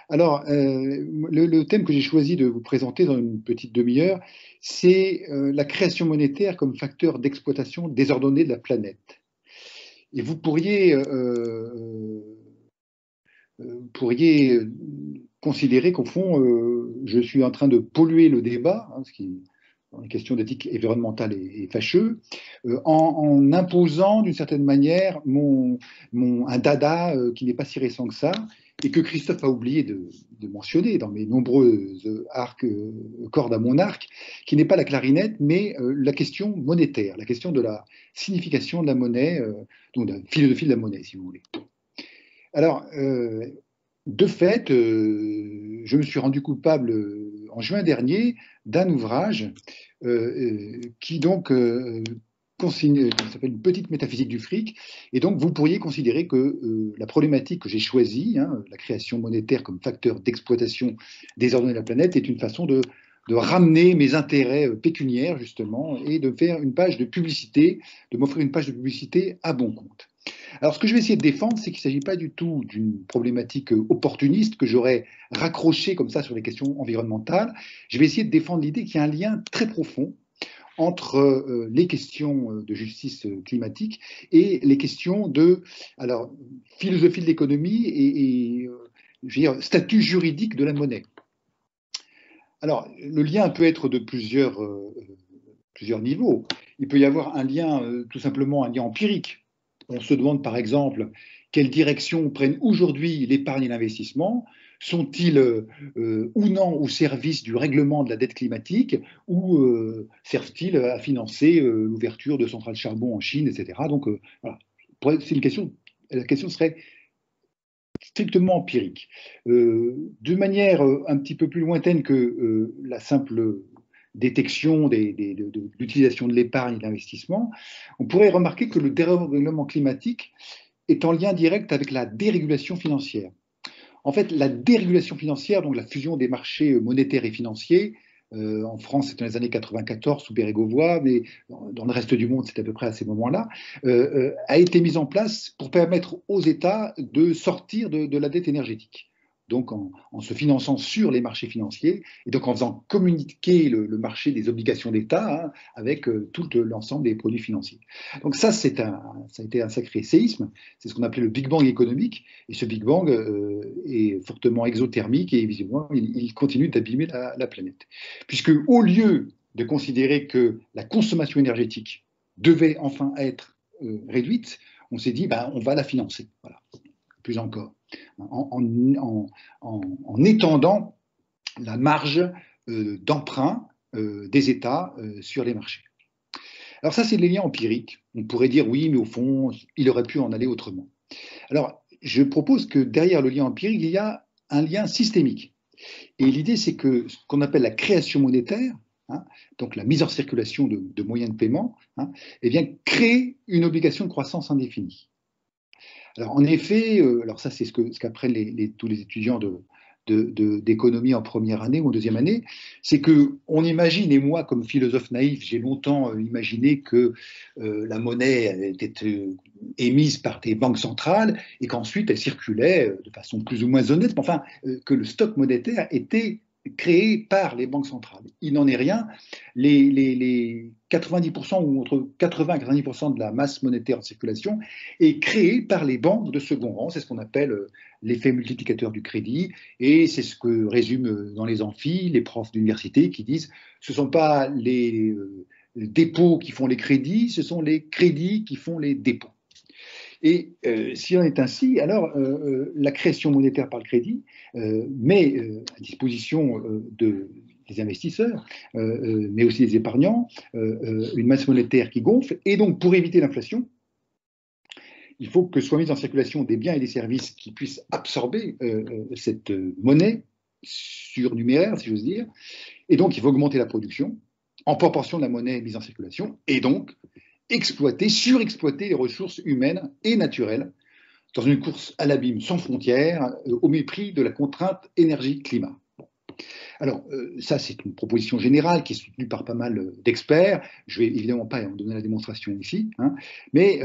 Alors, le thème que j'ai choisi de vous présenter dans une petite demi-heure, c'est la création monétaire comme facteur d'exploitation désordonnée de la planète. Et vous pourriez considérer qu'au fond, je suis en train de polluer le débat, ce qui, dans les questions d'éthique environnementale, est fâcheux, en imposant d'une certaine manière un dada qui n'est pas si récent que ça, et que Christophe a oublié de mentionner dans mes nombreuses cordes à mon arc, qui n'est pas la clarinette, mais la question monétaire, la question de la signification de la monnaie, donc de la philosophie de la monnaie, si vous voulez. Alors, de fait, je me suis rendu coupable en juin dernier d'un ouvrage qui donc ça s'appelle Une petite métaphysique du fric. Et donc, vous pourriez considérer que la problématique que j'ai choisie, la création monétaire comme facteur d'exploitation désordonnée de la planète, est une façon de ramener mes intérêts pécuniaires, justement, et de faire une page de publicité, de m'offrir une page de publicité à bon compte. Alors, ce que je vais essayer de défendre, c'est qu'il ne s'agit pas du tout d'une problématique opportuniste que j'aurais raccrochée comme ça sur les questions environnementales. Je vais essayer de défendre l'idée qu'il y a un lien très profond entre les questions de justice climatique et les questions de philosophie de l'économie et je veux dire, statut juridique de la monnaie. Alors, le lien peut être de plusieurs niveaux. Il peut y avoir un lien, tout simplement un lien empirique. On se demande par exemple quelle direction prennent aujourd'hui l'épargne et l'investissement. Sont-ils ou non au service du règlement de la dette climatique ou servent-ils à financer l'ouverture de centrales charbon en Chine, etc. Donc voilà, c'est une question. La question serait strictement empirique. De manière un petit peu plus lointaine que la simple détection de l'utilisation de l'épargne et de l'investissement, on pourrait remarquer que le dérèglement climatique est en lien direct avec la dérégulation financière. En fait, la dérégulation financière, donc la fusion des marchés monétaires et financiers, en France, c'était dans les années 94 sous Bérégovoy, mais dans le reste du monde, c'est à peu près à ces moments-là, a été mise en place pour permettre aux États de sortir de la dette énergétique. Donc en se finançant sur les marchés financiers et donc en faisant communiquer le marché des obligations d'État avec tout l'ensemble des produits financiers. Donc ça a été un sacré séisme, c'est ce qu'on appelait le Big Bang économique, et ce Big Bang est fortement exothermique et visiblement il continue d'abîmer la planète. Puisque au lieu de considérer que la consommation énergétique devait enfin être réduite, on s'est dit on va la financer. Voilà. Plus encore, en étendant la marge d'emprunt des États sur les marchés. Alors ça, c'est les liens empiriques. On pourrait dire oui, mais au fond, il aurait pu en aller autrement. Alors, je propose que derrière le lien empirique, il y a un lien systémique. Et l'idée, c'est que ce qu'on appelle la création monétaire, donc la mise en circulation de moyens de paiement, eh bien, crée une obligation de croissance indéfinie. Alors, en effet, alors ça, c'est ce qu'apprennent tous les étudiants d'économie en première année ou en deuxième année, c'est qu'on imagine, et moi, comme philosophe naïf, j'ai longtemps imaginé que la monnaie était émise par des banques centrales et qu'ensuite elle circulait de façon plus ou moins honnête, mais enfin, que le stock monétaire était créé par les banques centrales. Il n'en est rien. Les 90% ou entre 80 et 90% de la masse monétaire en circulation est créée par les banques de second rang. C'est ce qu'on appelle l'effet multiplicateur du crédit. Et c'est ce que résument dans les amphis les profs d'université qui disent ce ne sont pas les dépôts qui font les crédits, ce sont les crédits qui font les dépôts. Et s'il en est ainsi, alors la création monétaire par le crédit met à disposition des investisseurs, mais aussi des épargnants, une masse monétaire qui gonfle. Et donc, pour éviter l'inflation, il faut que soient mis en circulation des biens et des services qui puissent absorber cette monnaie surnuméraire, si j'ose dire. Et donc, il faut augmenter la production en proportion de la monnaie mise en circulation. Et donc, surexploiter les ressources humaines et naturelles dans une course à l'abîme sans frontières, au mépris de la contrainte énergie-climat. Alors, ça, c'est une proposition générale qui est soutenue par pas mal d'experts. Je ne vais évidemment pas en donner la démonstration ici, hein, mais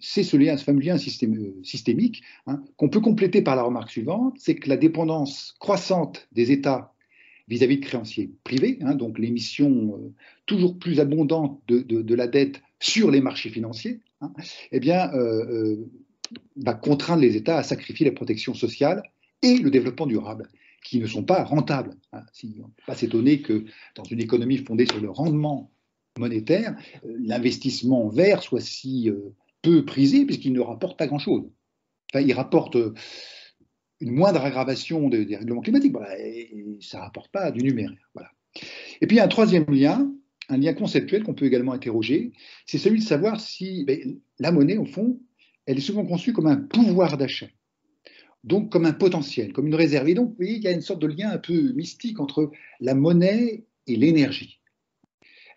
c'est ce fameux lien systémique, hein, qu'on peut compléter par la remarque suivante, c'est que la dépendance croissante des États vis-à-vis de créanciers privés, hein, donc l'émission toujours plus abondante de la dette sur les marchés financiers, hein, eh bien, va contraindre les États à sacrifier la protection sociale et le développement durable, qui ne sont pas rentables. Hein. On ne peut pas s'étonner que dans une économie fondée sur le rendement monétaire, l'investissement vert soit si peu prisé, puisqu'il ne rapporte pas grand-chose. Enfin, il rapporte une moindre aggravation des règlements climatiques, voilà, et ça ne rapporte pas du numéraire. Voilà. Et puis, il y a un lien conceptuel qu'on peut également interroger, c'est celui de savoir si la monnaie, au fond, elle est souvent conçue comme un pouvoir d'achat, donc comme un potentiel, comme une réserve. Et donc, vous voyez, il y a une sorte de lien un peu mystique entre la monnaie et l'énergie.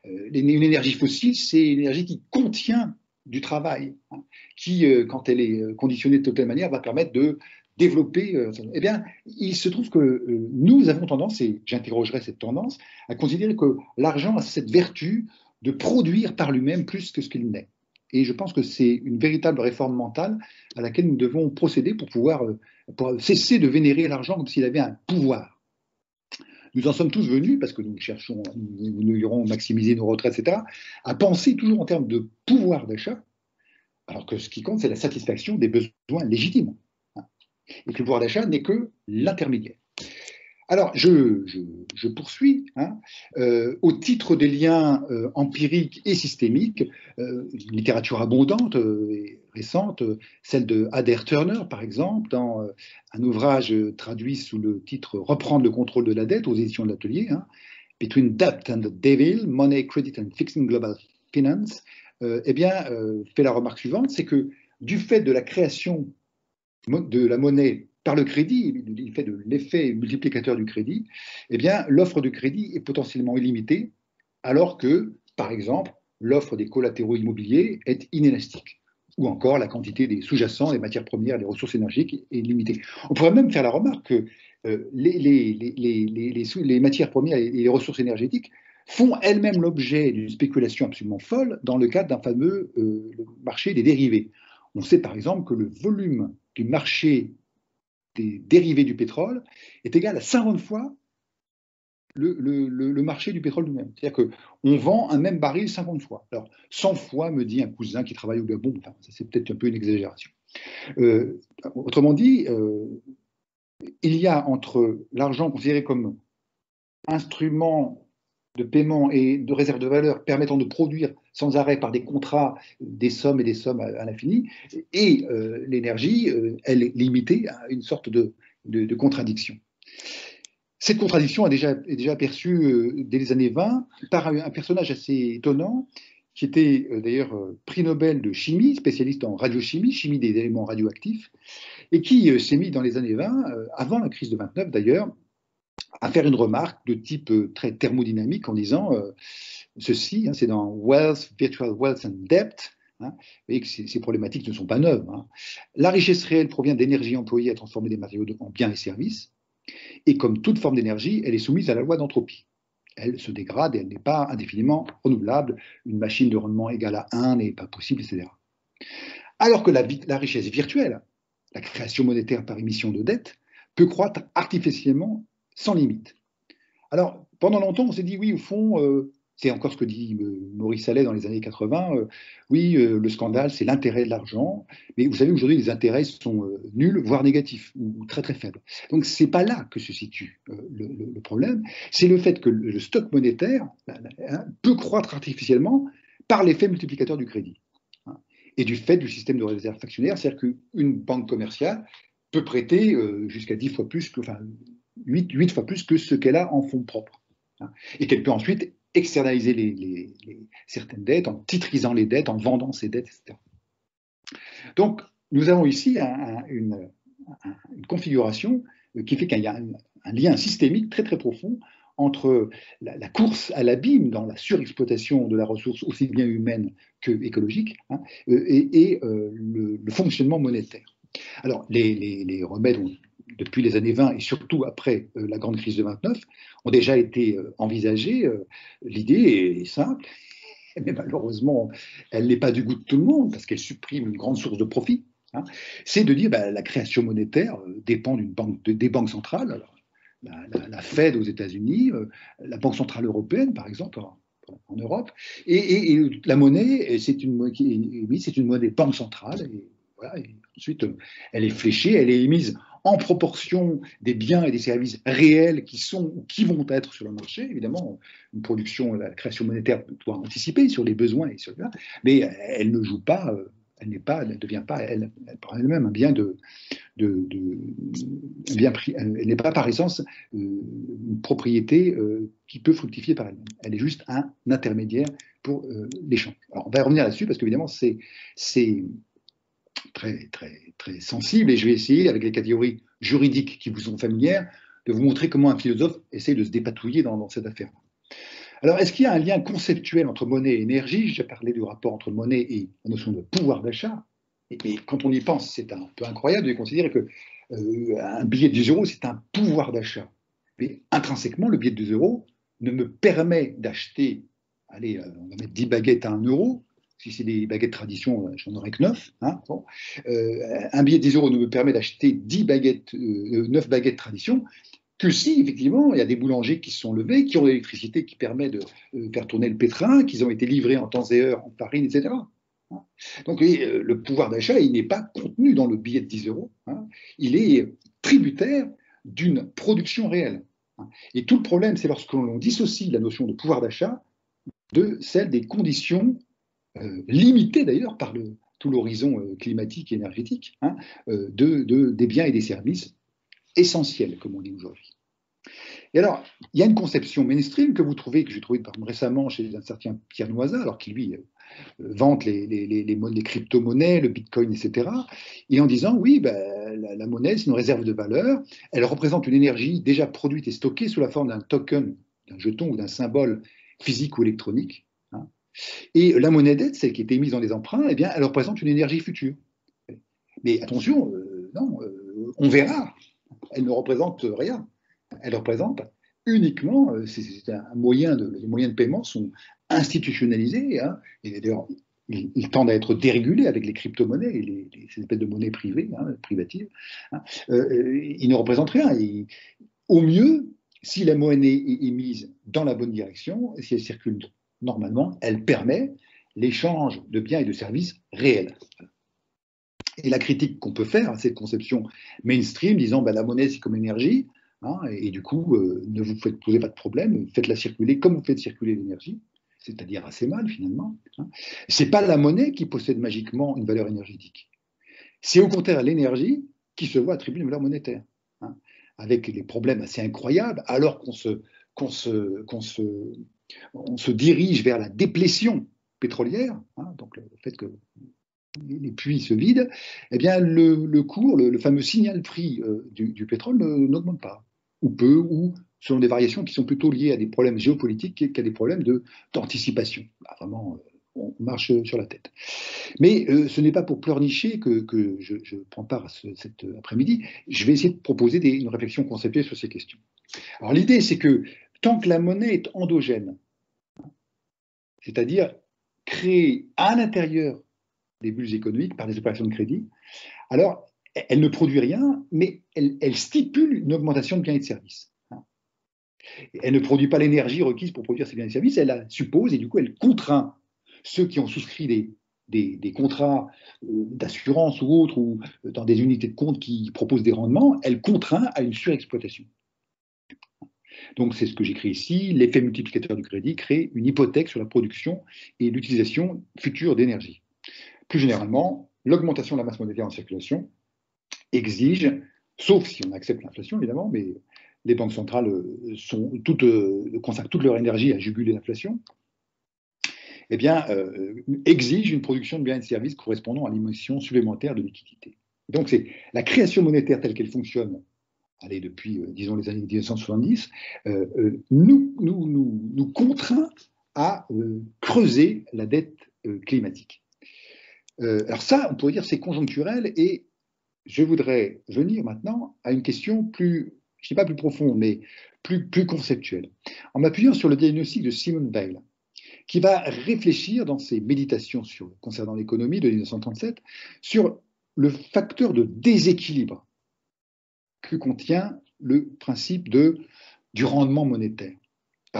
Une énergie fossile, c'est une énergie qui contient du travail, hein, qui, quand elle est conditionnée de telle manière, va permettre de développer. Eh bien, il se trouve que nous avons tendance, et j'interrogerai cette tendance, à considérer que l'argent a cette vertu de produire par lui-même plus que ce qu'il n'est. Et je pense que c'est une véritable réforme mentale à laquelle nous devons procéder pour pouvoir pour cesser de vénérer l'argent comme s'il avait un pouvoir. Nous en sommes tous venus, parce que nous cherchons, nous irons maximiser nos retraites, etc., à penser toujours en termes de pouvoir d'achat, alors que ce qui compte, c'est la satisfaction des besoins légitimes. Et que le pouvoir d'achat n'est que l'intermédiaire. Alors, je poursuis, hein, au titre des liens empiriques et systémiques, une littérature abondante et récente, celle de Adair Turner, par exemple, dans un ouvrage traduit sous le titre Reprendre le contrôle de la dette aux éditions de l'Atelier, hein, Between Debt and the Devil, Money, Credit and Fixing Global Finance, eh bien, fait la remarque suivante, c'est que du fait de la création de la monnaie par le crédit, du fait de l'effet multiplicateur du crédit, eh bien, l'offre de crédit est potentiellement illimitée, alors que, par exemple, l'offre des collatéraux immobiliers est inélastique. Ou encore, la quantité des sous-jacents, des matières premières, des ressources énergiques est limitée. On pourrait même faire la remarque que les matières premières et les ressources énergétiques font elles-mêmes l'objet d'une spéculation absolument folle dans le cadre d'un fameux marché des dérivés. On sait par exemple que le volume du marché des dérivés du pétrole est égal à 50 fois le marché du pétrole lui-même. C'est-à-dire qu'on vend un même baril 50 fois. Alors, 100 fois, me dit un cousin qui travaille au Gabon, enfin, c'est peut-être un peu une exagération. Autrement dit, il y a entre l'argent considéré comme instrument de paiement et de réserve de valeur permettant de produire sans arrêt par des contrats des sommes et des sommes à l'infini, et l'énergie, elle est limitée à une sorte de contradiction. Cette contradiction est déjà aperçue dès les années 20 par un personnage assez étonnant, qui était d'ailleurs prix Nobel de chimie, spécialiste en radiochimie, chimie des éléments radioactifs, et qui s'est mis dans les années 20, avant la crise de 29 d'ailleurs, à faire une remarque de type très thermodynamique en disant ceci, hein, c'est dans Wealth, Virtual Wealth and Debt, hein, vous voyez que ces problématiques ne sont pas neuves. Hein. La richesse réelle provient d'énergie employée à transformer des matériaux en biens et services, et comme toute forme d'énergie, elle est soumise à la loi d'entropie. Elle se dégrade et elle n'est pas indéfiniment renouvelable. Une machine de rendement égale à 1 n'est pas possible, etc. Alors que la richesse virtuelle, la création monétaire par émission de dette, peut croître artificiellement sans limite. Alors, pendant longtemps, on s'est dit, oui, au fond, c'est encore ce que dit Maurice Allais dans les années 80, oui, le scandale, c'est l'intérêt de l'argent, mais vous savez, aujourd'hui, les intérêts sont nuls, voire négatifs, ou très très faibles. Donc, ce n'est pas là que se situe le problème, c'est le fait que le stock monétaire peut croître artificiellement par l'effet multiplicateur du crédit, hein, et du fait du système de réserve fractionnaire, c'est-à-dire qu'une banque commerciale peut prêter jusqu'à 10 fois plus, enfin, 8 fois plus que ce qu'elle a en fonds propres. Hein, et qu'elle peut ensuite externaliser certaines dettes en titrisant les dettes, en vendant ses dettes, etc. Donc, nous avons ici une configuration qui fait qu'il y a un lien systémique très très profond entre la course à l'abîme dans la surexploitation de la ressource aussi bien humaine que écologique, hein, et le fonctionnement monétaire. Alors, les remèdes ont depuis les années 20 et surtout après la grande crise de 29, ont déjà été envisagées. L'idée est simple, mais malheureusement, elle n'est pas du goût de tout le monde parce qu'elle supprime une grande source de profit. Hein. C'est de dire la création monétaire dépend des banques centrales. Alors, la Fed aux États-Unis, la Banque centrale européenne, par exemple, en Europe, et la monnaie, c'est une monnaie banque centrale. Et, voilà, et ensuite, elle est fléchée, elle est émise en proportion des biens et des services réels qui sont ou qui vont être sur le marché. Évidemment, une production, la création monétaire doit anticiper sur les besoins et sur là, mais elle ne joue pas, elle ne devient pas par elle-même un bien bien pris. Elle n'est pas par essence une propriété qui peut fructifier par elle-même. Elle est juste un intermédiaire pour l'échange. Alors on va revenir là-dessus parce qu'évidemment c'est très, très, très sensible et je vais essayer, avec les catégories juridiques qui vous sont familières, de vous montrer comment un philosophe essaie de se dépatouiller dans cette affaire. Alors, est-ce qu'il y a un lien conceptuel entre monnaie et énergie? J'ai parlé du rapport entre monnaie et la notion de pouvoir d'achat. Et quand on y pense, c'est un peu incroyable de considérer que un billet de 10 euros, c'est un pouvoir d'achat. Mais intrinsèquement, le billet de 2 euros ne me permet d'acheter, allez, on va mettre 10 baguettes à 1 euro. Si c'est des baguettes tradition, j'en aurais que 9. Hein, bon. Un billet de 10 euros ne me permet d'acheter 9 baguettes tradition que si, effectivement, il y a des boulangers qui se sont levés, qui ont l'électricité qui permet de faire tourner le pétrin, qu'ils ont été livrés en temps et heure, en farine, etc. Donc, le pouvoir d'achat, il n'est pas contenu dans le billet de 10 euros. Hein. Il est tributaire d'une production réelle. Hein. Et tout le problème, c'est lorsque l'on dissocie la notion de pouvoir d'achat de celle des conditions limitées d'ailleurs par tout l'horizon climatique et énergétique hein, des biens et des services essentiels, comme on dit aujourd'hui. Et alors, il y a une conception mainstream que j'ai trouvé récemment chez un certain Pierre Noisa, alors qui lui vante les crypto-monnaies, le bitcoin, etc. Et en disant, oui, ben, la monnaie, c'est une réserve de valeur, elle représente une énergie déjà produite et stockée sous la forme d'un token, d'un jeton ou d'un symbole physique ou électronique. Hein. Et la monnaie dette, celle qui est émise dans les emprunts, eh bien, elle représente une énergie future. Mais attention, non, on verra, elle ne représente rien. Elle représente uniquement, c'est un moyen les moyens de paiement sont institutionnalisés, hein, et d'ailleurs, ils tendent à être dérégulés avec les crypto-monnaies et ces espèces de monnaies privées, hein, privatives. Hein, ils ne représentent rien. Et, au mieux, si la monnaie est émise dans la bonne direction, si elle circule normalement, elle permet l'échange de biens et de services réels. Et la critique qu'on peut faire à cette conception mainstream, disant ben, la monnaie c'est comme l'énergie, hein, et du coup ne vous posez pas de problème, faites-la circuler comme vous faites circuler l'énergie, c'est-à-dire assez mal finalement. Hein. C'est pas la monnaie qui possède magiquement une valeur énergétique. C'est au contraire l'énergie qui se voit attribuer une valeur monétaire, hein, avec les problèmes assez incroyables, alors qu'on se dirige vers la déplétion pétrolière, hein, donc le fait que les puits se vident, eh bien le cours, le fameux signal prix du pétrole n'augmente pas, ou peu, ou selon des variations qui sont plutôt liées à des problèmes géopolitiques qu'à des problèmes d'anticipation. Bah, vraiment, on marche sur la tête. Mais ce n'est pas pour pleurnicher que je prends part à cet après-midi. Je vais essayer de proposer une réflexion conceptuelle sur ces questions. Alors l'idée, c'est que tant que la monnaie est endogène, c'est-à-dire créée à l'intérieur des bulles économiques par des opérations de crédit, alors elle ne produit rien, mais elle stipule une augmentation de biens et de services. Elle ne produit pas l'énergie requise pour produire ces biens et services, elle la suppose et du coup elle contraint ceux qui ont souscrit des contrats d'assurance ou autres, ou dans des unités de compte qui proposent des rendements, elle contraint à une surexploitation. Donc c'est ce que j'écris ici, l'effet multiplicateur du crédit crée une hypothèque sur la production et l'utilisation future d'énergie. Plus généralement, l'augmentation de la masse monétaire en circulation exige, sauf si on accepte l'inflation évidemment, mais les banques centrales consacrent toute leur énergie à juguler l'inflation, eh bien, exige une production de biens et de services correspondant à l'émission supplémentaire de liquidité. Donc c'est la création monétaire telle qu'elle fonctionne, allez, depuis, disons, les années 1970, nous contraint à creuser la dette climatique. Alors ça, on pourrait dire c'est conjoncturel et je voudrais venir maintenant à une question plus, je ne dis pas plus profonde, mais plus conceptuelle, en m'appuyant sur le diagnostic de Simone Weil, qui va réfléchir dans ses méditations concernant l'économie de 1937 sur le facteur de déséquilibre que contient le principe du rendement monétaire.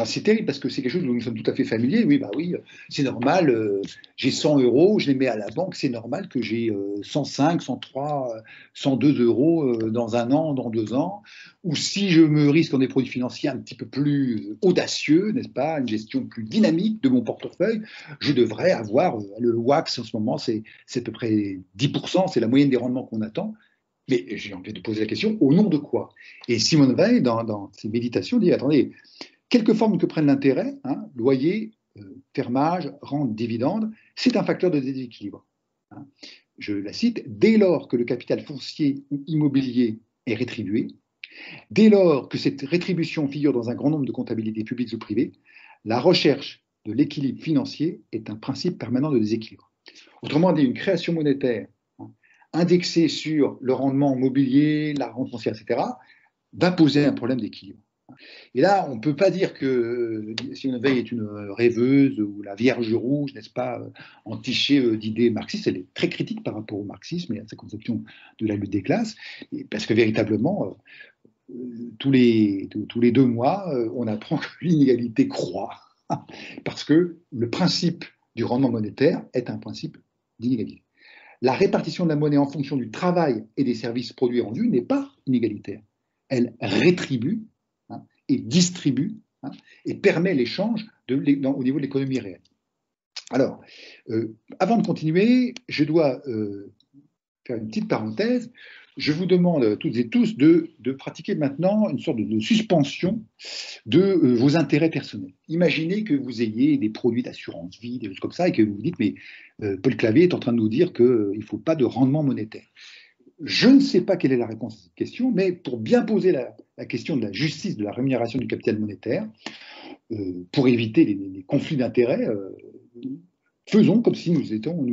C'est terrible parce que c'est quelque chose dont nous sommes tout à fait familiers. Oui, bah oui, c'est normal, j'ai 100 euros, je les mets à la banque, c'est normal que j'ai 105, 103, 102 euros dans un an, dans 2 ans. Ou si je me risque dans des produits financiers un petit peu plus audacieux, n'est-ce pas, une gestion plus dynamique de mon portefeuille, je devrais avoir, le WACS en ce moment, c'est à peu près 10%, c'est la moyenne des rendements qu'on attend. Mais j'ai envie de poser la question, au nom de quoi? Et Simone Weil, dans ses méditations, dit, attendez, quelque forme que prenne l'intérêt, loyer, fermage, rente, dividende, c'est un facteur de déséquilibre. Je la cite, dès lors que le capital foncier ou immobilier est rétribué, dès lors que cette rétribution figure dans un grand nombre de comptabilités publiques ou privées, la recherche de l'équilibre financier est un principe permanent de déséquilibre. Autrement dit, une création monétaire indexée sur le rendement mobilier, la rente foncière, etc., va poser un problème d'équilibre. Et là, on ne peut pas dire que Simone Weil est une rêveuse ou la Vierge rouge, n'est-ce pas, entichée d'idées marxistes. Elle est très critique par rapport au marxisme et à sa conception de la lutte des classes, parce que véritablement, tous les 2 mois, on apprend que l'inégalité croît, parce que le principe du rendement monétaire est un principe d'inégalité. La répartition de la monnaie en fonction du travail et des services produits rendus n'est pas inégalitaire. Elle rétribue et distribue et permet l'échange au niveau de l'économie réelle. Alors, avant de continuer, je dois faire une petite parenthèse. Je vous demande toutes et tous de pratiquer maintenant une sorte de suspension de vos intérêts personnels. Imaginez que vous ayez des produits d'assurance vie, des choses comme ça, et que vous vous dites, mais Paul Clavier est en train de nous dire qu'il ne faut pas de rendement monétaire. Je ne sais pas quelle est la réponse à cette question, mais pour bien poser la question de la justice de la rémunération du capital monétaire, pour éviter les conflits d'intérêts, faisons comme si nous étions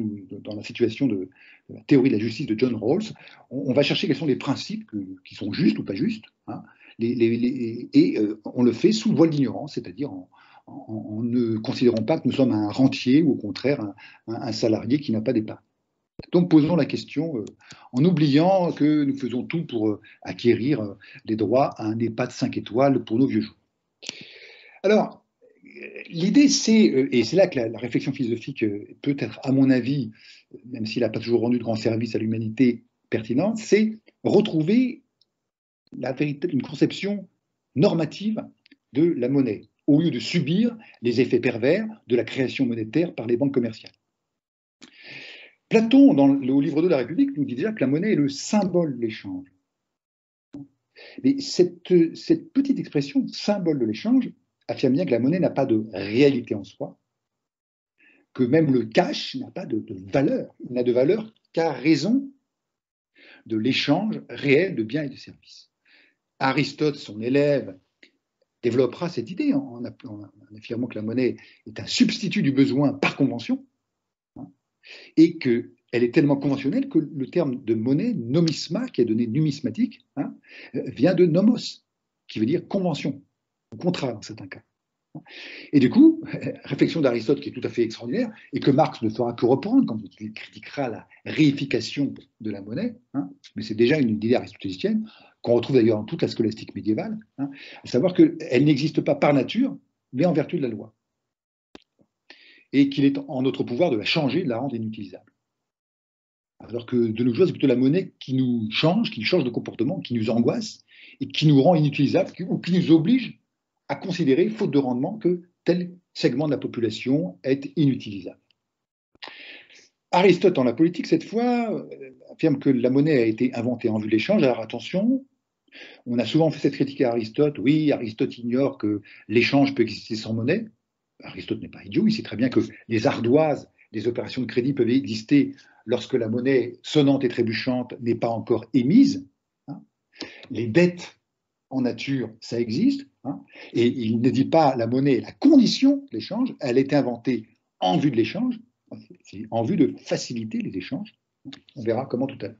dans la situation de la théorie de la justice de John Rawls. On va chercher quels sont les principes qui sont justes ou pas justes, et on le fait sous le voile d'ignorance, c'est-à-dire en ne considérant pas que nous sommes un rentier ou au contraire un salarié qui n'a pas d'épargne. Donc posons la question en oubliant que nous faisons tout pour acquérir les droits à un EHPAD 5 étoiles pour nos vieux jours. Alors, l'idée, et c'est là que la réflexion philosophique peut être, à mon avis, même s'il n'a pas toujours rendu de grands services à l'humanité pertinente, c'est retrouver une conception normative de la monnaie, au lieu de subir les effets pervers de la création monétaire par les banques commerciales. Platon, dans le livre 2 de la République, nous dit déjà que la monnaie est le symbole de l'échange. Mais cette petite expression, symbole de l'échange, affirme bien que la monnaie n'a pas de réalité en soi, que même le cash n'a pas de valeur. Il n'a de valeur qu'à raison de l'échange réel de biens et de services. Aristote, son élève, développera cette idée en affirmant que la monnaie est un substitut du besoin par convention, et qu'elle est tellement conventionnelle que le terme de monnaie, nomisma, qui est donné numismatique, vient de nomos, qui veut dire convention, ou contrat dans certains cas. Et du coup, réflexion d'Aristote qui est tout à fait extraordinaire, et que Marx ne fera que reprendre quand il critiquera la réification de la monnaie, mais c'est déjà une idée aristotélicienne, qu'on retrouve d'ailleurs dans toute la scolastique médiévale, à savoir qu'elle n'existe pas par nature, mais en vertu de la loi. Et qu'il est en notre pouvoir de la changer, de la rendre inutilisable. Alors que de nos jours, c'est plutôt la monnaie qui nous change de comportement, qui nous angoisse et qui nous rend inutilisables ou qui nous oblige à considérer, faute de rendement, que tel segment de la population est inutilisable. Aristote, dans la politique, cette fois, affirme que la monnaie a été inventée en vue de l'échange. Alors attention, on a souvent fait cette critique à Aristote. Oui, Aristote ignore que l'échange peut exister sans monnaie. Aristote n'est pas idiot, il sait très bien que les ardoises, les opérations de crédit peuvent exister lorsque la monnaie sonnante et trébuchante n'est pas encore émise. Les dettes en nature, ça existe. Et il ne dit pas la monnaie est la condition de l'échange, elle est inventée en vue de l'échange, en vue de faciliter les échanges. On verra comment tout à l'heure.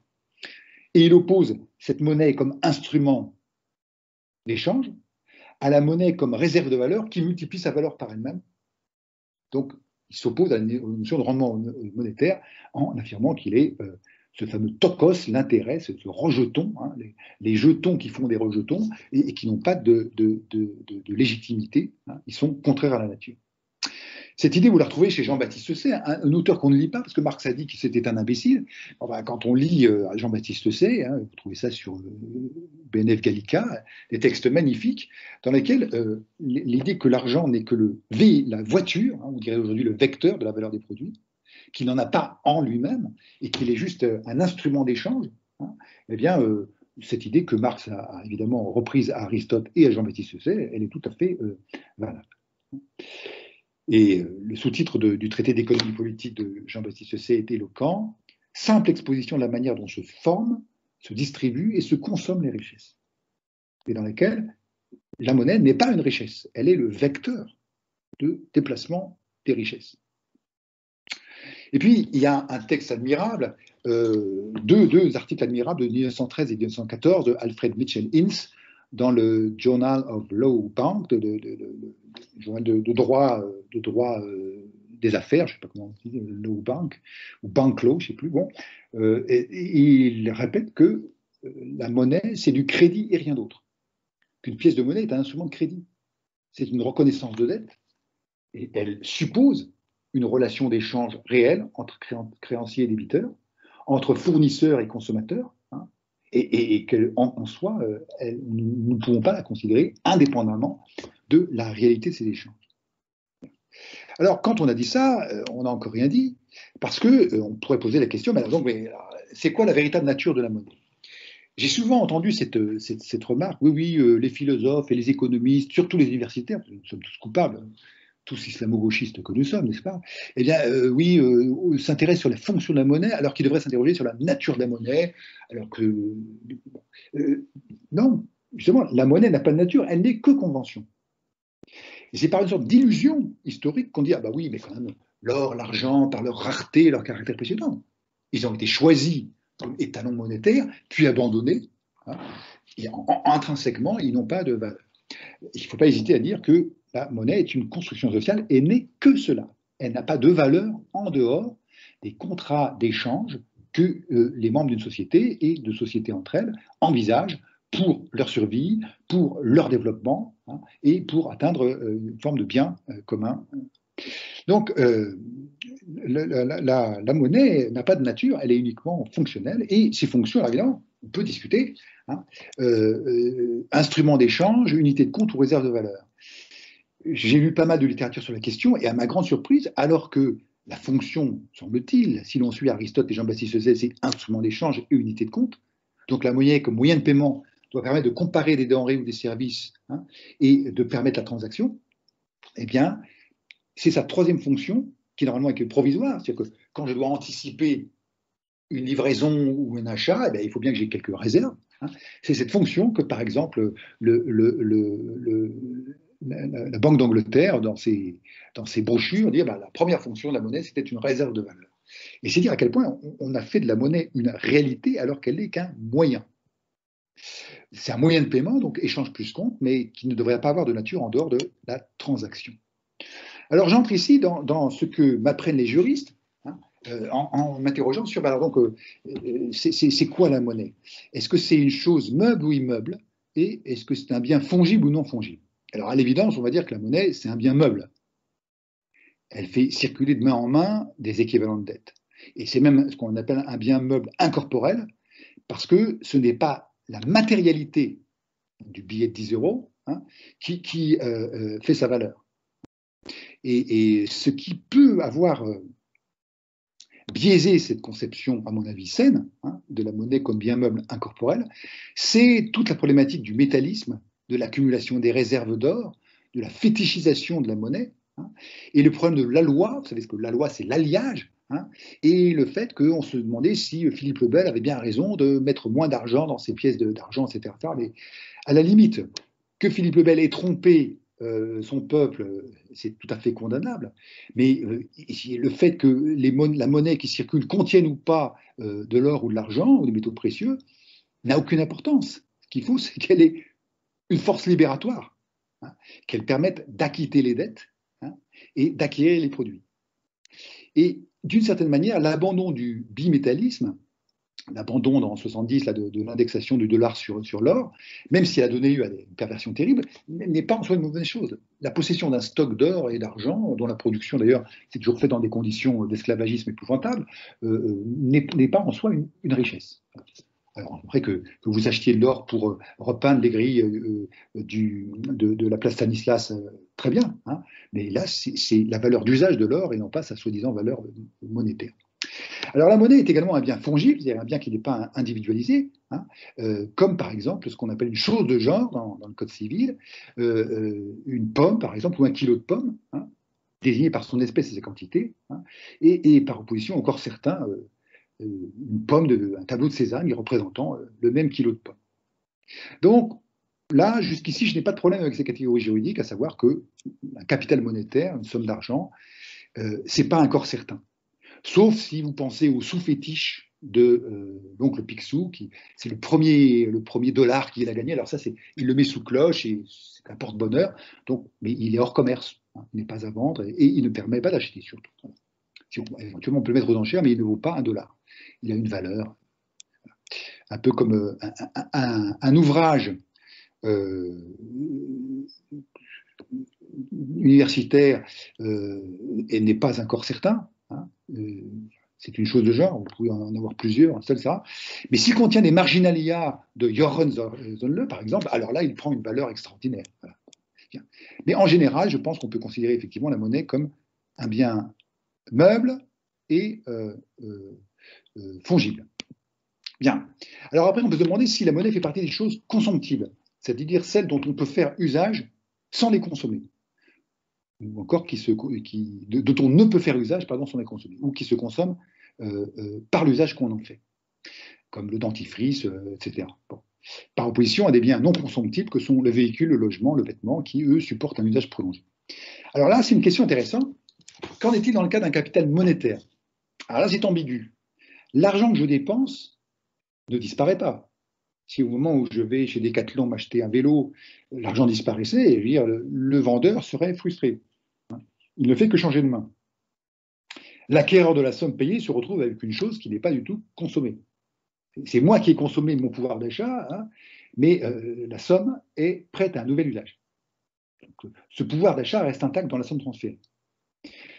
Et il oppose cette monnaie comme instrument d'échange à la monnaie comme réserve de valeur qui multiplie sa valeur par elle-même. Donc, il s'oppose à une notion de rendement monétaire en affirmant qu'il est ce fameux tokos, l'intérêt, ce rejeton, hein, les jetons qui font des rejetons et qui n'ont pas de légitimité, hein, ils sont contraires à la nature. Cette idée, vous la retrouvez chez Jean-Baptiste Say, un auteur qu'on ne lit pas, parce que Marx a dit que c'était un imbécile. Enfin, quand on lit Jean-Baptiste Say, hein, vous trouvez ça sur BNF Gallica, des textes magnifiques, dans lesquels l'idée que l'argent n'est que la voiture, hein, on dirait aujourd'hui le vecteur de la valeur des produits, qu'il n'en a pas en lui-même, et qu'il est juste un instrument d'échange, hein, eh bien, cette idée que Marx a évidemment reprise à Aristote et à Jean-Baptiste Say, elle est tout à fait valable. Et le sous-titre du traité d'économie politique de Jean-Baptiste Say est éloquent. Simple exposition de la manière dont se forment, se distribuent et se consomment les richesses. Et dans laquelle la monnaie n'est pas une richesse, elle est le vecteur de déplacement des richesses. Et puis, il y a un texte admirable, deux articles admirables de 1913 et 1914 de Alfred Mitchell Ince dans le Journal of Law Bank, journal de droit des affaires, je ne sais pas comment on dit, Law Bank, ou Bank Law, je ne sais plus. Bon, et il répète que la monnaie, c'est du crédit et rien d'autre. Qu'une pièce de monnaie est un instrument de crédit. C'est une reconnaissance de dette, et elle suppose une relation d'échange réelle entre créanciers et débiteurs, entre fournisseurs et consommateurs, hein, et qu'en soi, nous ne pouvons pas la considérer indépendamment de la réalité de ces échanges. Alors, quand on a dit ça, on n'a encore rien dit, parce qu'on pourrait poser la question, mais c'est quoi la véritable nature de la monnaie? J'ai souvent entendu cette remarque, oui, les philosophes et les économistes, surtout les universitaires, nous sommes tous coupables, tous islamo-gauchistes que nous sommes, n'est-ce pas? Eh bien, s'intéressent sur la fonction de la monnaie, alors qu'ils devraient s'interroger sur la nature de la monnaie, alors que non, justement, la monnaie n'a pas de nature, elle n'est que convention. Et c'est par une sorte d'illusion historique qu'on dit, ah bah oui, mais quand même, l'or, l'argent, par leur rareté, leur caractère précieux, non. Ils ont été choisis comme étalons monétaires, puis abandonnés, hein, et intrinsèquement, ils n'ont pas de valeur. Il ne faut pas hésiter à dire que la monnaie est une construction sociale et n'est que cela. Elle n'a pas de valeur en dehors des contrats d'échange que les membres d'une société et de sociétés entre elles envisagent pour leur survie, pour leur développement, hein, et pour atteindre une forme de bien commun. Donc, la monnaie n'a pas de nature, elle est uniquement fonctionnelle, et ses fonctions, alors évidemment, on peut discuter, hein, instrument d'échange, unité de compte ou réserve de valeur. J'ai lu pas mal de littérature sur la question, et à ma grande surprise, alors que la fonction, semble-t-il, si l'on suit Aristote et Jean-Baptiste Say, c'est instrument d'échange et unité de compte, donc la monnaie comme moyen de paiement doit permettre de comparer des denrées ou des services, hein, et de permettre la transaction, eh bien, c'est sa troisième fonction, qui normalement est provisoire, c'est-à-dire que quand je dois anticiper une livraison ou un achat, eh bien, il faut bien que j'ai quelques réserves. Hein. C'est cette fonction que, par exemple, la Banque d'Angleterre, dans ses brochures, dit la première fonction de la monnaie, c'était une réserve de valeur. Et c'est dire à quel point on a fait de la monnaie une réalité alors qu'elle n'est qu'un moyen. C'est un moyen de paiement, donc échange plus compte, mais qui ne devrait pas avoir de nature en dehors de la transaction. Alors j'entre ici dans ce que m'apprennent les juristes, hein, en m'interrogeant sur, c'est quoi la monnaie? Est-ce que c'est une chose meuble ou immeuble? Et est-ce que c'est un bien fongible ou non fongible? Alors à l'évidence, on va dire que la monnaie, c'est un bien meuble. Elle fait circuler de main en main des équivalents de dette. Et c'est même ce qu'on appelle un bien meuble incorporel, parce que ce n'est pas la matérialité du billet de 10 euros, hein, qui fait sa valeur. Et ce qui peut avoir biaisé cette conception, à mon avis saine, hein, de la monnaie comme bien meuble incorporel, c'est toute la problématique du métallisme, de l'accumulation des réserves d'or, de la fétichisation de la monnaie, hein, et le problème de la loi. Vous savez ce que la loi, c'est l'alliage, hein, et le fait qu'on se demandait si Philippe le Bel avait bien raison de mettre moins d'argent dans ses pièces d'argent, etc. Mais à la limite, que Philippe le Bel ait trompé son peuple, c'est tout à fait condamnable. Mais le fait que la monnaie qui circule contienne ou pas de l'or ou de l'argent ou des métaux précieux, n'a aucune importance. Ce qu'il faut, c'est qu'elle ait une force libératoire, hein, qu'elle permette d'acquitter les dettes, hein, et d'acquérir les produits. Et d'une certaine manière, l'abandon du bimétallisme, l'abandon dans 70 là, de l'indexation du dollar sur l'or, même si elle a donné lieu à des perversions terribles, n'est pas en soi une mauvaise chose. La possession d'un stock d'or et d'argent, dont la production d'ailleurs s'est toujours faite dans des conditions d'esclavagisme épouvantables, n'est pas en soi une richesse. Alors, après que vous achetiez de l'or pour repeindre les grilles de la place Stanislas, très bien, hein, mais là, c'est la valeur d'usage de l'or et non pas sa soi-disant valeur monétaire. Alors la monnaie est également un bien fongible, c'est-à-dire un bien qui n'est pas individualisé, hein, comme par exemple ce qu'on appelle une chose de genre dans le Code civil, une pomme par exemple, ou un kilo de pommes, hein, désigné par son espèce et sa quantité, hein, et par opposition encore certains, une pomme, un tableau de Cézanne représentant le même kilo de pommes. Donc là, jusqu'ici, je n'ai pas de problème avec ces catégories juridiques, à savoir qu'un capital monétaire, une somme d'argent, ce n'est pas un corps certain. Sauf si vous pensez au sous-fétiche de l'oncle Picsou, c'est le premier dollar qu'il a gagné. Alors ça, il le met sous cloche et c'est un porte-bonheur. Donc, mais il est hors commerce, hein, il n'est pas à vendre et il ne permet pas d'acheter surtout. Éventuellement, on peut le mettre aux enchères, mais il ne vaut pas $1. Il a une valeur, un peu comme un ouvrage universitaire et n'est pas un corps certain. Hein, c'est une chose de genre, vous pouvez en avoir plusieurs, etc. Mais s'il contient des marginalia de Jochen Zonle, par exemple, alors là, il prend une valeur extraordinaire. Voilà. Mais en général, je pense qu'on peut considérer effectivement la monnaie comme un bien meuble et fongible. Bien. Alors après, on peut se demander si la monnaie fait partie des choses consomptibles, c'est-à-dire celles dont on peut faire usage sans les consommer, ou encore dont on ne peut faire usage sans les consommer, ou qui se consomment par l'usage qu'on en fait, comme le dentifrice, etc. Bon. Par opposition à des biens non consomptibles que sont le véhicule, le logement, le vêtement, qui, eux, supportent un usage prolongé. Alors là, c'est une question intéressante. Qu'en est-il dans le cas d'un capital monétaire? Alors là, c'est ambigu. L'argent que je dépense ne disparaît pas. Si au moment où je vais chez Decathlon m'acheter un vélo, l'argent disparaissait, et je veux dire, le vendeur serait frustré. Il ne fait que changer de main. L'acquéreur de la somme payée se retrouve avec une chose qui n'est pas du tout consommée. C'est moi qui ai consommé mon pouvoir d'achat, hein, mais la somme est prête à un nouvel usage. Donc, ce pouvoir d'achat reste intact dans la somme transférée.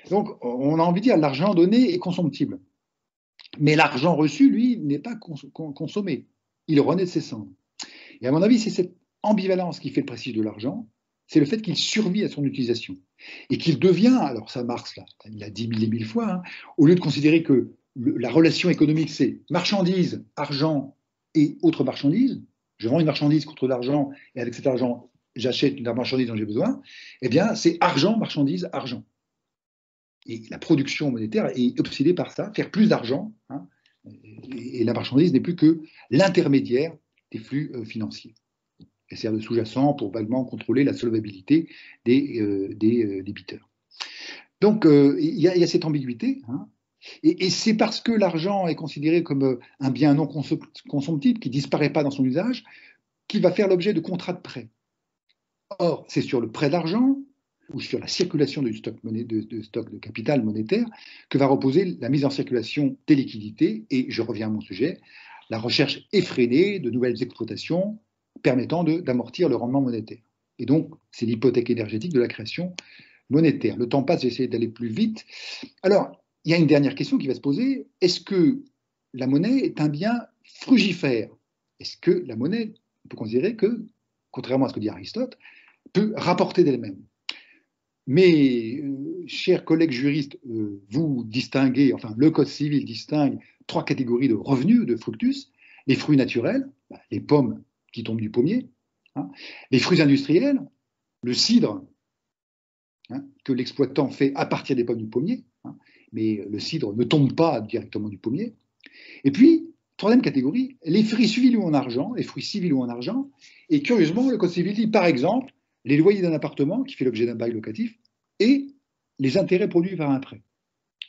Donc, on a envie de dire l'argent donné est consomptible. Mais l'argent reçu, lui, n'est pas consommé. Il renaît de ses cendres. Et à mon avis, c'est cette ambivalence qui fait le prestige de l'argent, c'est le fait qu'il survit à son utilisation. Et qu'il devient, alors ça Marx, là, il l'a dit mille et mille fois, hein, au lieu de considérer que la relation économique, c'est marchandise, argent et autres marchandises, je vends une marchandise contre l'argent, et avec cet argent, j'achète la marchandise dont j'ai besoin, eh bien, c'est argent, marchandise, argent. Et la production monétaire est obsédée par ça, faire plus d'argent, hein, et la marchandise n'est plus que l'intermédiaire des flux financiers. Elle sert de sous-jacent pour vaguement contrôler la solvabilité des débiteurs. Donc, il y a cette ambiguïté, hein, et c'est parce que l'argent est considéré comme un bien non consomptible, qui ne disparaît pas dans son usage, qu'il va faire l'objet de contrats de prêt. Or, c'est sur le prêt d'argent ou sur la circulation du stock de capital monétaire que va reposer la mise en circulation des liquidités, et je reviens à mon sujet, la recherche effrénée de nouvelles exploitations permettant d'amortir le rendement monétaire. Et donc, c'est l'hypothèque énergétique de la création monétaire. Le temps passe, j'essaie d'aller plus vite. Alors, il y a une dernière question qui va se poser. Est-ce que la monnaie est un bien frugifère? Est-ce que la monnaie, on peut considérer que, contrairement à ce que dit Aristote, peut rapporter d'elle-même? Mais, chers collègues juristes, vous distinguez, enfin, le Code civil distingue 3 catégories de revenus, de fructus: les fruits naturels, les pommes qui tombent du pommier, hein, les fruits industriels, le cidre, hein, que l'exploitant fait à partir des pommes du pommier, hein, mais le cidre ne tombe pas directement du pommier. Et puis, 3e catégorie, les fruits civils ou en argent, et curieusement, le Code civil dit, par exemple, les loyers d'un appartement qui fait l'objet d'un bail locatif et les intérêts produits par un prêt.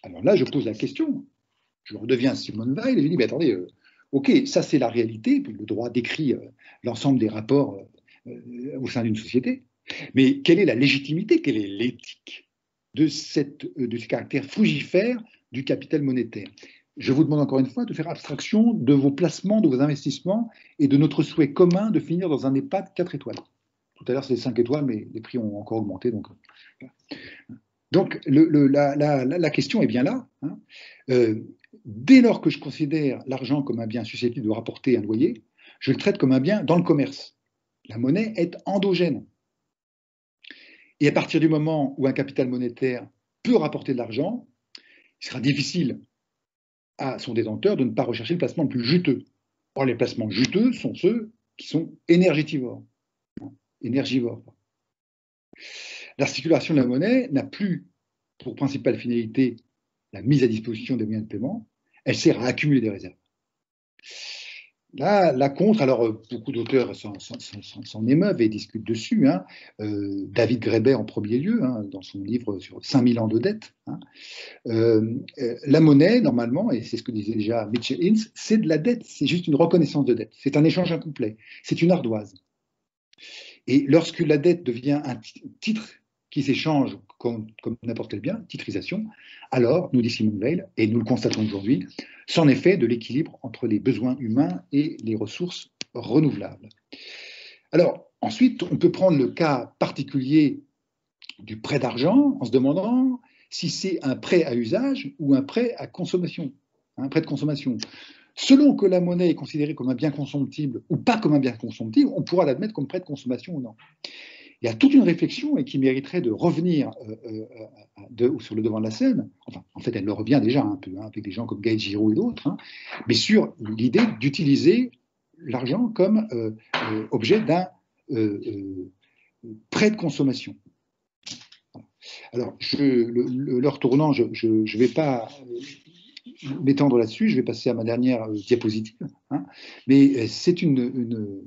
Alors là, je pose la question, je redeviens Simone Weil et je dis, mais attendez, OK, ça c'est la réalité, puis le droit décrit l'ensemble des rapports au sein d'une société. Mais quelle est la légitimité, quelle est l'éthique de ce caractère frugifère du capital monétaire? Je vous demande encore une fois de faire abstraction de vos placements, de vos investissements et de notre souhait commun de finir dans un EHPAD 4 étoiles. Tout à l'heure, c'était 5 étoiles, mais les prix ont encore augmenté. Donc la question est bien là. Hein. Dès lors que je considère l'argent comme un bien susceptible de rapporter un loyer, je le traite comme un bien dans le commerce. La monnaie est endogène. Et à partir du moment où un capital monétaire peut rapporter de l'argent, il sera difficile à son détenteur de ne pas rechercher le placement le plus juteux. Or, les placements juteux sont ceux qui sont énergivores. La circulation de la monnaie n'a plus pour principale finalité la mise à disposition des moyens de paiement, elle sert à accumuler des réserves. Là, la contre, alors beaucoup d'auteurs s'en émeuvent et discutent dessus. Hein. David Graeber en premier lieu, hein, dans son livre sur 5000 ans de dette. Hein. La monnaie, normalement, et c'est ce que disait déjà Mitchell Ince, c'est de la dette, c'est juste une reconnaissance de dette. C'est un échange incomplet, c'est une ardoise. Et lorsque la dette devient un titre qui s'échange comme n'importe quel bien, titrisation, alors, nous dit Simone Weil, et nous le constatons aujourd'hui, c'en est fait de l'équilibre entre les besoins humains et les ressources renouvelables. Alors, ensuite, on peut prendre le cas particulier du prêt d'argent en se demandant si c'est un prêt à usage ou un prêt à consommation, un prêt de consommation. Selon que la monnaie est considérée comme un bien consomptible ou pas comme un bien consomptible, on pourra l'admettre comme prêt de consommation ou non. Il y a toute une réflexion et qui mériterait de revenir sur le devant de la scène. Enfin, en fait, elle le revient déjà un peu, hein, avec des gens comme Gaël Giraud et d'autres, hein, mais sur l'idée d'utiliser l'argent comme objet d'un prêt de consommation. Alors, l'heure tournant, je ne vais pas m'étendre là-dessus, je vais passer à ma dernière diapositive, hein, mais c'est une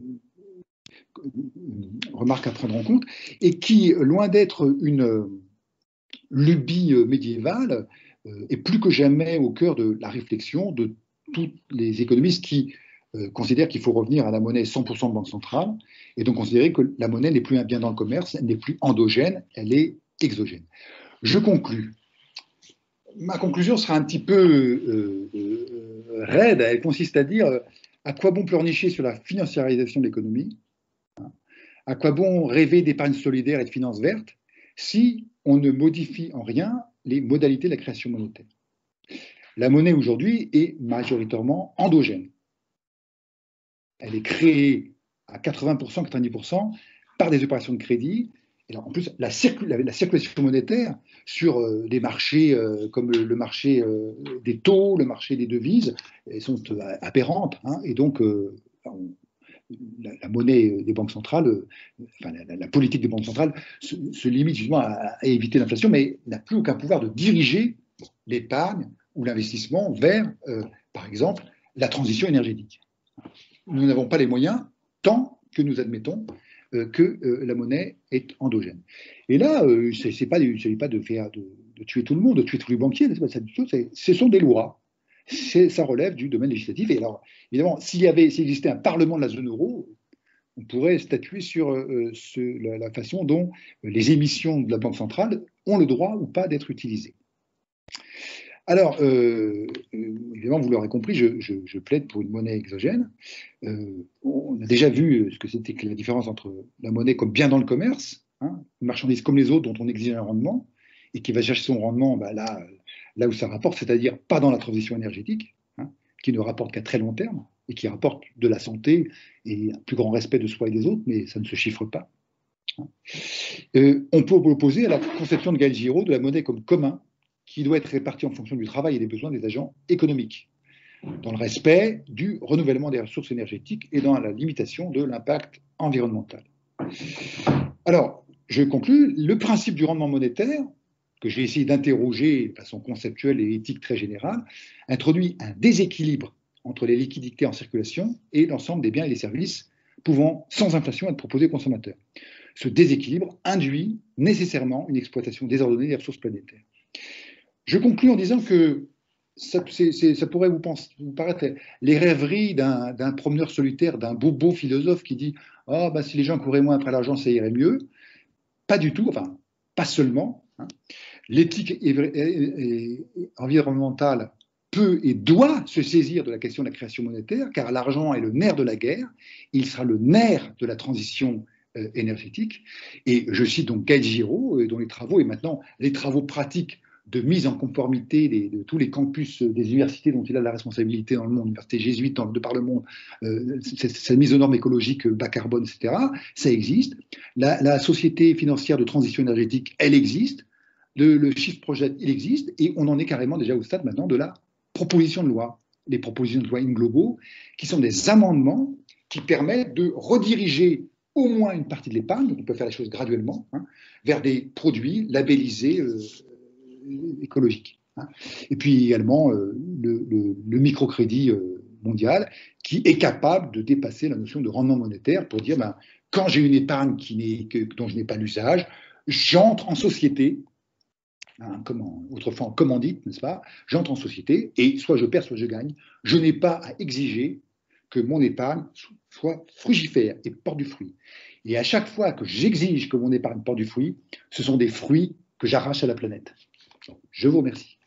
remarque à prendre en compte, et qui, loin d'être une lubie médiévale, est plus que jamais au cœur de la réflexion de tous les économistes qui considèrent qu'il faut revenir à la monnaie 100% de banque centrale, et donc considérer que la monnaie n'est plus un bien dans le commerce, elle n'est plus endogène, elle est exogène. Je conclus. Ma conclusion sera un petit peu raide, elle consiste à dire à quoi bon pleurnicher sur la financiarisation de l'économie, à quoi bon rêver d'épargne solidaire et de finances vertes si on ne modifie en rien les modalités de la création monétaire. La monnaie aujourd'hui est majoritairement endogène. Elle est créée à 80%, 90% par des opérations de crédit. Et alors, en plus, la circulation monétaire sur des marchés comme le marché des taux, le marché des devises, elles sont aberrantes. Hein, et donc, la monnaie des banques centrales, enfin, la politique des banques centrales se limite justement à éviter l'inflation, mais n'a plus aucun pouvoir de diriger l'épargne ou l'investissement vers, par exemple, la transition énergétique. Nous n'avons pas les moyens tant que nous admettons que la monnaie est endogène. Et là, il ne s'agit pas de tuer tout le monde, de tuer tous les banquiers, ce sont des lois. Ça relève du domaine législatif. Et alors, évidemment, s'il existait un Parlement de la zone euro, on pourrait statuer sur la façon dont les émissions de la Banque centrale ont le droit ou pas d'être utilisées. Alors, évidemment, vous l'aurez compris, je plaide pour une monnaie exogène. On a déjà vu ce que c'était que la différence entre la monnaie comme bien dans le commerce, hein, une marchandise comme les autres dont on exige un rendement, et qui va chercher son rendement là où ça rapporte, c'est-à-dire pas dans la transition énergétique, hein, qui ne rapporte qu'à très long terme, et qui rapporte de la santé et un plus grand respect de soi et des autres, mais ça ne se chiffre pas. Hein. On peut opposer à la conception de Gaël Giraud de la monnaie comme commun, qui doit être réparti en fonction du travail et des besoins des agents économiques, dans le respect du renouvellement des ressources énergétiques et dans la limitation de l'impact environnemental. Alors, je conclus, le principe du rendement monétaire, que j'ai essayé d'interroger de façon conceptuelle et éthique très générale, introduit un déséquilibre entre les liquidités en circulation et l'ensemble des biens et des services pouvant, sans inflation, être proposés aux consommateurs. Ce déséquilibre induit nécessairement une exploitation désordonnée des ressources planétaires. Je conclus en disant que ça pourrait vous paraître les rêveries d'un promeneur solitaire, d'un bobo philosophe qui dit ah, bah, si les gens couraient moins après l'argent, ça irait mieux. Pas du tout, enfin, pas seulement. Hein. L'éthique environnementale peut et doit se saisir de la question de la création monétaire, car l'argent est le nerf de la guerre, il sera le nerf de la transition énergétique. Et je cite donc Guy Giraud, dont les travaux, et maintenant les travaux pratiques de mise en conformité de tous les campus des universités dont il a la responsabilité dans le monde, universités jésuites de par le monde, cette mise aux normes écologiques bas carbone, etc., ça existe. La société financière de transition énergétique, elle existe. Le Shift Project, il existe, et on en est carrément déjà au stade maintenant de la proposition de loi. Les propositions de loi in globo, qui sont des amendements qui permettent de rediriger au moins une partie de l'épargne, donc on peut faire les choses graduellement, hein, vers des produits labellisés écologiques. Hein. Et puis également le microcrédit mondial, qui est capable de dépasser la notion de rendement monétaire pour dire, ben, quand j'ai une épargne dont je n'ai pas l'usage, j'entre en société, hein, autrefois en commandite, n'est-ce pas? J'entre en société et soit je perds, soit je gagne. Je n'ai pas à exiger que mon épargne soit frugifère et porte du fruit. Et à chaque fois que j'exige que mon épargne porte du fruit, ce sont des fruits que j'arrache à la planète. Je vous remercie.